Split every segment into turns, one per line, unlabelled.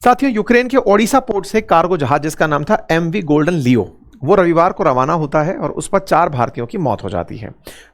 साथियों, यूक्रेन के ओडिशा पोर्ट से कार्गो जहाज जिसका नाम था एमवी गोल्डन लियो, वो रविवार को रवाना होता है और उस पर 4 भारतीयों की मौत हो जाती है।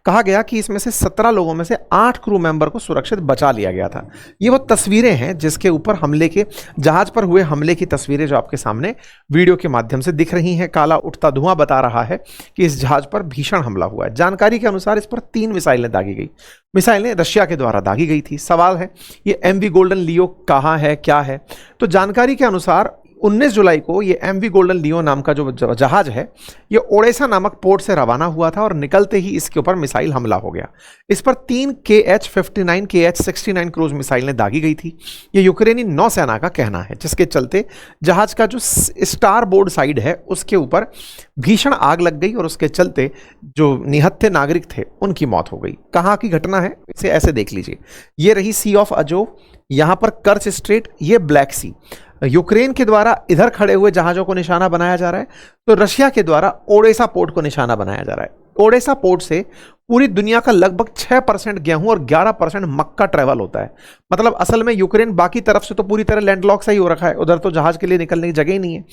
कहा गया कि इसमें से 17 लोगों में से 8 क्रू मेंबर को सुरक्षित बचा लिया गया था। ये वो तस्वीरें हैं जिसके ऊपर हमले के जहाज पर हुए हमले की तस्वीरें जो आपके सामने वीडियो के माध्यम से दिख रही हैं। काला उठता धुआं बता रहा है कि इस जहाज पर भीषण हमला हुआ है। जानकारी के अनुसार इस पर 3 मिसाइलें दागी गई। मिसाइलें रशिया के द्वारा दागी गई थी। सवाल है ये एमवी गोल्डन लियो कहाँ है, क्या है? तो जानकारी के अनुसार 19 जुलाई को ये एमवी गोल्डन लियो नाम का जो जहाज है ये ओडेसा नामक पोर्ट से रवाना हुआ था और निकलते ही इसके ऊपर मिसाइल हमला हो गया। इस पर 3 KH-59 KH-69 क्रूज मिसाइलें दागी गई थी। ये यूक्रेनी नौसेना का कहना है, जिसके चलते जहाज का जो स्टार बोर्ड साइड है उसके ऊपर भीषण आग लग गई और उसके चलते जो निहत्थे नागरिक थे उनकी मौत हो गई। कहाँ की घटना है इसे ऐसे देख लीजिए। ये रही सी ऑफ अजोव, यहाँ पर कर्च स्ट्रेट, ये ब्लैक सी। यूक्रेन के द्वारा इधर खड़े हुए जहाजों को निशाना बनाया जा रहा है, तो रशिया के द्वारा ओडेसा पोर्ट को निशाना बनाया जा रहा है। ओडेसा पोर्ट से पूरी दुनिया का लगभग 6% गेहूं और 11% मक्का ट्रेवल होता है। मतलब असल में यूक्रेन बाकी तरफ से तो पूरी तरह लैंडलॉक सा ही हो रखा है, उधर तो जहाज के लिए निकलने की जगह ही नहीं है।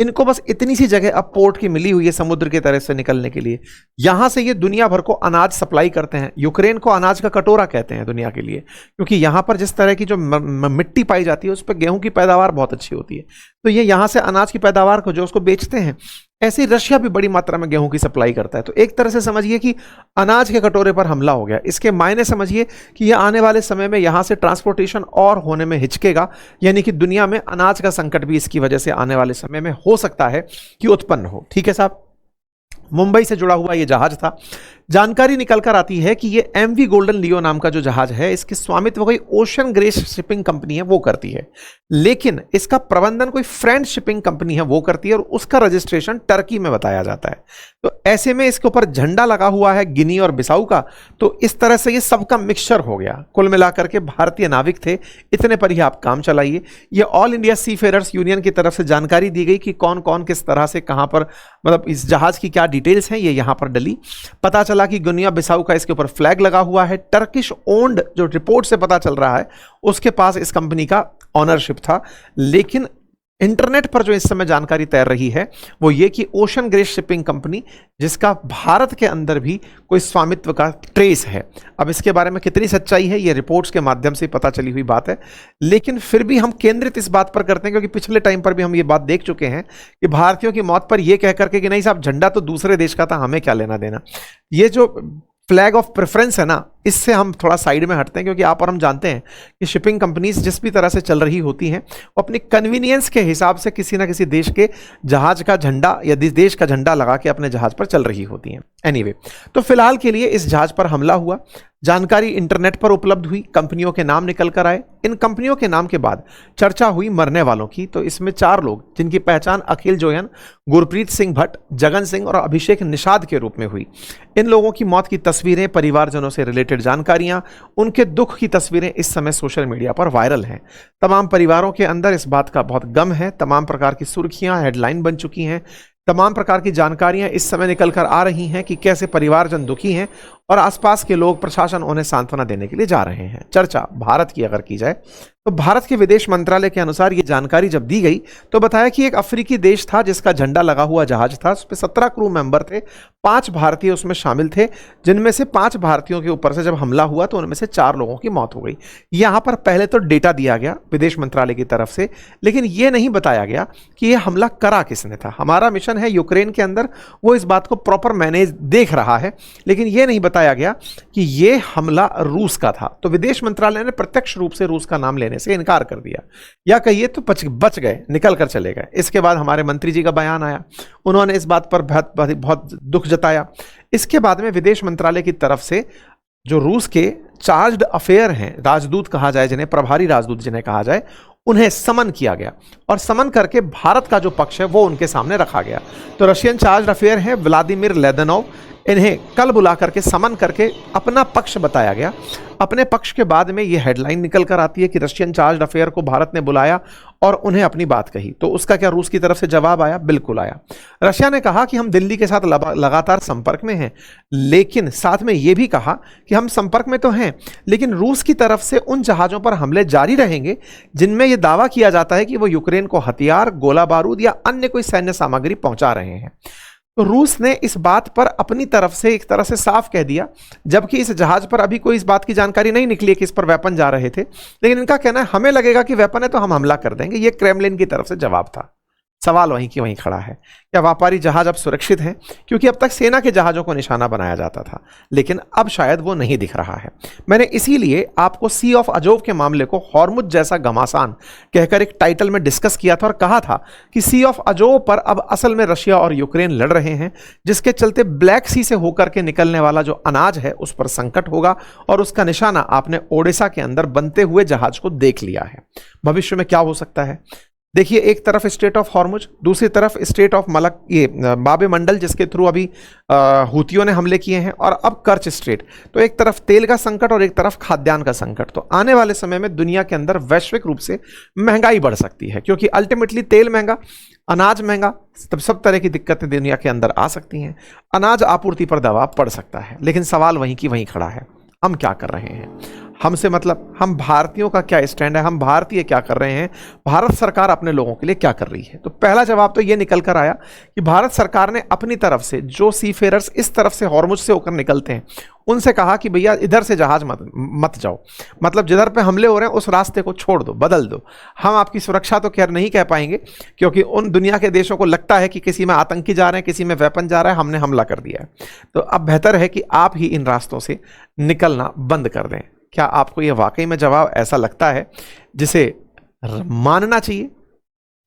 इनको बस इतनी सी जगह अब पोर्ट की मिली हुई है समुद्र की तरह से निकलने के लिए। यहां से ये दुनिया भर को अनाज सप्लाई करते हैं। यूक्रेन को अनाज का कटोरा कहते हैं दुनिया के लिए, क्योंकि यहां पर जिस तरह की जो मिट्टी पाई जाती है उस पर गेहूं की पैदावार बहुत अच्छी होती है। तो ये यहां से अनाज की पैदावार को जो उसको बेचते हैं। ऐसे ही रशिया भी बड़ी मात्रा में गेहूं की सप्लाई करता है। तो एक तरह से समझिए कि अनाज के कटोरे पर हमला हो गया। इसके मायने समझिए कि ये आने वाले समय में यहां से ट्रांसपोर्टेशन और होने में हिचकेगा, यानी कि दुनिया में अनाज का संकट भी इसकी वजह से आने वाले समय में हो सकता है कि उत्पन्न हो। ठीक है साहब, मुंबई से जुड़ा हुआ ये जहाज था। जानकारी निकल कर आती है कि ये एमवी गोल्डन लियो नाम का जो जहाज है इसके स्वामित्व कोई ओशन ग्रेस शिपिंग कंपनी है वो करती है, लेकिन इसका प्रबंधन कोई फ्रेंच शिपिंग कंपनी है वो करती है और उसका रजिस्ट्रेशन टर्की में बताया जाता है। तो ऐसे में इसके ऊपर झंडा लगा हुआ है गिनी और बिसाऊ का, तो इस तरह से ये सबका मिक्सचर हो गया। कुल मिलाकर के भारतीय नाविक थे, इतने पर ही आप काम चलाइए। ये ऑल इंडिया सीफेयरर्स यूनियन की तरफ से जानकारी दी गई कि कौन कौन किस तरह से कहां पर, मतलब इस जहाज की क्या डिटेल्स हैं ये यहां पर डली। पता चला कि गुनिया बिसाऊ का इसके ऊपर फ्लैग लगा हुआ है। टर्किश ओन्ड, जो रिपोर्ट से पता चल रहा है, उसके पास इस कंपनी का ऑनरशिप था। लेकिन इंटरनेट पर जो इस समय जानकारी तैर रही है वो ये कि ओशन ग्रेस शिपिंग कंपनी, जिसका भारत के अंदर भी कोई स्वामित्व का ट्रेस है। अब इसके बारे में कितनी सच्चाई है ये रिपोर्ट्स के माध्यम से पता चली हुई बात है, लेकिन फिर भी हम केंद्रित इस बात पर करते हैं क्योंकि पिछले टाइम पर भी हम ये बात देख चुके हैं कि भारतीयों की मौत पर यह कह करके कि नहीं साहब झंडा तो दूसरे देश का था, हमें क्या लेना देना। ये जो फ्लैग ऑफ प्रेफरेंस है ना, इससे हम थोड़ा साइड में हटते हैं, क्योंकि आप और हम जानते हैं कि शिपिंग कंपनीज जिस भी तरह से चल रही होती हैं वो अपनी कन्वीनियंस के हिसाब से किसी ना किसी देश के जहाज का झंडा या देश का झंडा लगा के अपने जहाज पर चल रही होती हैं। एनीवे, तो फिलहाल के लिए इस जहाज पर हमला हुआ। जानकारी इंटरनेट पर उपलब्ध हुई, कंपनियों के नाम निकल कर आए। इन कंपनियों के नाम के बाद चर्चा हुई मरने वालों की। तो इसमें 4 लोग जिनकी पहचान अखिल जोयन, गुरप्रीत सिंह भट्ट, जगन सिंह और अभिषेक निषाद के रूप में हुई। इन लोगों की मौत की तस्वीरें, परिवारजनों से रिलेटेड जानकारियां, उनके दुख की तस्वीरें इस समय सोशल मीडिया पर वायरल हैं। तमाम परिवारों के अंदर इस बात का बहुत गम है। तमाम प्रकार की सुर्खियां हेडलाइन बन चुकी हैं। तमाम प्रकार की जानकारियां इस समय निकल कर आ रही हैं कि कैसे परिवारजन दुखी हैं और आसपास के लोग, प्रशासन उन्हें सांत्वना देने के लिए जा रहे हैं। चर्चा भारत की अगर की जाए तो भारत के विदेश मंत्रालय के अनुसार ये जानकारी जब दी गई तो बताया कि एक अफ्रीकी देश था जिसका झंडा लगा हुआ जहाज था, उस पर 17 क्रू मेंबर थे, 5 भारतीय उसमें शामिल थे, जिनमें से 5 भारतीयों के ऊपर से जब हमला हुआ तो उनमें से 4 लोगों की मौत हो गई। यहां पर पहले तो डेटा दिया गया विदेश मंत्रालय की तरफ से, लेकिन यह नहीं बताया गया कि यह हमला करा किसने था। हमारा मिशन है यूक्रेन के अंदर, वो इस बात को प्रॉपर मैनेज देख रहा है, लेकिन यह नहीं बताया गया कि यह हमला रूस का था। तो विदेश मंत्रालय ने प्रत्यक्ष रूप से रूस का नाम लेने से इनकार कर दिया, या कहिए तो बच गए, निकल कर चले गए। इसके बाद हमारे मंत्री जी का बयान आया, उन्होंने इस बात पर बहुत दुख जताया। इसके बाद में विदेश मंत्रालय की तरफ से जो रूस के चार्ज्ड अफेयर हैं, राजदूत कहा जाए जिन्हें, प्रभारी राजदूत जिन्हें कहा जाए, उन्हें समन किया गया और समन करके भारत का जो पक्ष है वो उनके सामने रखा गया। तो रशियन चार्ज अफेयर हैं व्लादिमीर लेदेनोव, इन्हें कल बुला करके समन करके अपना पक्ष बताया गया। अपने पक्ष के बाद में ये हेडलाइन निकल कर आती है कि रशियन चार्ज अफेयर को भारत ने बुलाया और उन्हें अपनी बात कही। तो उसका क्या रूस की तरफ से जवाब आया? बिल्कुल आया। रशिया ने कहा कि हम दिल्ली के साथ लगातार संपर्क में हैं, लेकिन साथ में यह भी कहा कि हम संपर्क में तो हैं, लेकिन रूस की तरफ से उन जहाजों पर हमले जारी रहेंगे जिनमें यह दावा किया जाता है कि वो यूक्रेन को हथियार, गोला बारूद या अन्य कोई सैन्य सामग्री पहुंचा रहे हैं। तो रूस ने इस बात पर अपनी तरफ से एक तरह से साफ कह दिया, जबकि इस जहाज पर अभी कोई इस बात की जानकारी नहीं निकली है कि इस पर वेपन जा रहे थे, लेकिन इनका कहना है हमें लगेगा कि वेपन है तो हम हमला कर देंगे। यह क्रेमलिन की तरफ से जवाब था। सवाल वहीं की वहीं खड़ा है, क्या व्यापारी जहाज अब सुरक्षित हैं? क्योंकि अब तक सेना के जहाजों को निशाना बनाया जाता था, लेकिन अब शायद वो नहीं दिख रहा है। मैंने इसीलिए आपको सी ऑफ अजोव के मामले को हॉर्मुज जैसा घमासान कहकर एक टाइटल में डिस्कस किया था और कहा था कि सी ऑफ अजोव पर अब असल में रशिया और यूक्रेन लड़ रहे हैं, जिसके चलते ब्लैक सी से होकर के निकलने वाला जो अनाज है उस पर संकट होगा, और उसका निशाना आपने ओडिशा के अंदर बनते हुए जहाज को देख लिया है। भविष्य में क्या हो सकता है देखिए, एक तरफ स्टेट ऑफ हॉर्मुज, दूसरी तरफ स्टेट ऑफ मलक, ये बाबे मंडल जिसके थ्रू अभी हूतियों ने हमले किए हैं, और अब कर्च स्ट्रेट। तो एक तरफ तेल का संकट और एक तरफ खाद्यान्न का संकट। तो आने वाले समय में दुनिया के अंदर वैश्विक रूप से महंगाई बढ़ सकती है, क्योंकि अल्टीमेटली तेल महंगा, अनाज महंगा, तब सब तरह की दिक्कतें दुनिया के अंदर आ सकती हैं। अनाज आपूर्ति पर दबाव पड़ सकता है, लेकिन सवाल वहीं की वहीं खड़ा है, हम क्या कर रहे हैं? हमसे मतलब हम भारतीयों का क्या स्टैंड है? हम भारतीय क्या कर रहे हैं? भारत सरकार अपने लोगों के लिए क्या कर रही है? तो पहला जवाब तो ये निकल कर आया कि भारत सरकार ने अपनी तरफ से जो सीफेरर्स इस तरफ से हॉर्मुज से होकर निकलते हैं उनसे कहा कि भैया इधर से जहाज मत जाओ, मतलब जिधर पे हमले हो रहे हैं उस रास्ते को छोड़ दो, बदल दो। हम आपकी सुरक्षा तो खैर नहीं कह पाएंगे, क्योंकि उन दुनिया के देशों को लगता है कि किसी में आतंकी जा रहे हैं, किसी में वेपन जा रहा है, हमने हमला कर दिया है। तो अब बेहतर है कि आप ही इन रास्तों से निकलना बंद कर दें। क्या आपको यह वाकई में जवाब ऐसा लगता है जिसे मानना चाहिए?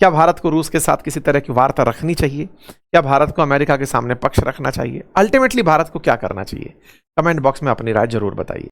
क्या भारत को रूस के साथ किसी तरह की वार्ता रखनी चाहिए? क्या भारत को अमेरिका के सामने पक्ष रखना चाहिए? अल्टीमेटली भारत को क्या करना चाहिए? कमेंट बॉक्स में अपनी राय जरूर बताइए।